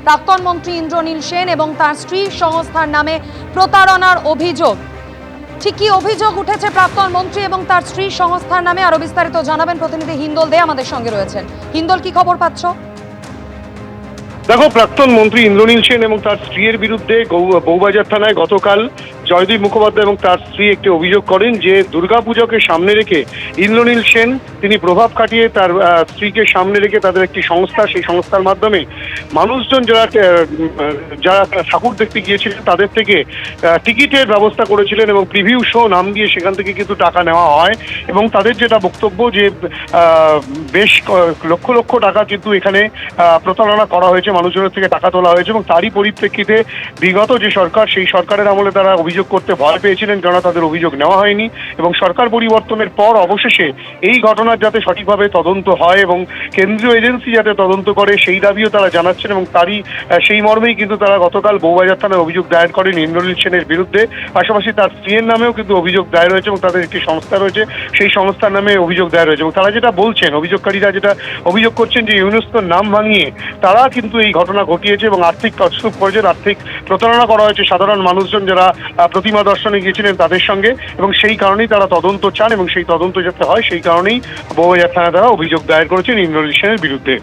প্রাক্তন মন্ত্রী ইন্দ্রনীল সেন এবং তার স্ত্রী সংস্থার নামে প্রতারণার অভিযোগ। ঠিক কি অভিযোগ উঠেছে প্রাক্তন মন্ত্রী এবং তার স্ত্রী সংস্থার নামে, আরো বিস্তারিত জানাবেন প্রতিনিধি হিন্দল দে আমাদের সঙ্গে রয়েছেন। হিন্দল, কি খবর পাচ্ছ? দেখো, প্রাক্তন মন্ত্রী ইন্দ্রনীল সেন এবং তার স্ত্রীর বিরুদ্ধে বউবাজার থানায় গতকাল জয়দীপ মুখোপাধ্যায় এবং তার স্ত্রী একটি অভিযোগ করেন যে দুর্গাপুজোকে সামনে রেখে ইন্দ্রনীল সেন তিনি প্রভাব খাটিয়ে তার স্ত্রীকে সামনে রেখে তাদের একটি সংস্থা, সেই সংস্থার মাধ্যমে মানুষজন যারা ঠাকুর দেখতে গিয়েছিলেন তাদের থেকে টিকিটের ব্যবস্থা করেছিলেন এবং প্রিভিউ শো নাম দিয়ে সেখান থেকে কিন্তু টাকা নেওয়া হয়। এবং তাদের যেটা বক্তব্য যে বেশ লক্ষ লক্ষ টাকা কিন্তু এখানে প্রতারণা করা হয়েছে, মানুষজনের থেকে টাকা তোলা হয়েছে। এবং তারই পরিপ্রেক্ষিতে বিগত যে সরকার, সেই সরকারের আমলে তারা অভিযোগ করতে ভয় পেয়েছিলেন, কেননা তাদের অভিযোগ নেওয়া হয়নি। এবং সরকার পরিবর্তনের পর অবশেষে এই ঘটনার যাতে সঠিকভাবে তদন্ত হয় এবং কেন্দ্রীয় এজেন্সি যাতে তদন্ত করে, সেই দাবিও তারা জানাচ্ছেন। এবং তারই সেই মর্মেই কিন্তু তারা গতকাল বউবাজার থানায় অভিযোগ দায়ের করেন ইন্দ্রনীল সেনের বিরুদ্ধে। পাশাপাশি তার স্ত্রীর নামেও কিন্তু অভিযোগ দায়ের হয়েছে এবং তাদের একটি সংস্থা রয়েছে, সেই সংস্থার নামে অভিযোগ দায়ের হয়েছে। এবং তারা যেটা বলছেন, অভিযোগকারীরা যেটা অভিযোগ করছেন যে ইউনেস্কোর নাম ভাঙিয়ে তারা কিন্তু এই ঘটনা ঘটিয়েছে এবং আর্থিক তছরূপ করেছে, আর্থিক প্রতারণা করা হয়েছে সাধারণ মানুষজন যারা প্রতিমা দর্শনে গিয়েছিলেন তাদের সঙ্গে। এবং সেই কারণেই তারা তদন্ত চান এবং সেই তদন্ত যাতে হয় সেই কারণেই বউবাজার থানায় তারা অভিযোগ দায়ের করেছেন ইন্দ্রনীল সেনের বিরুদ্ধে।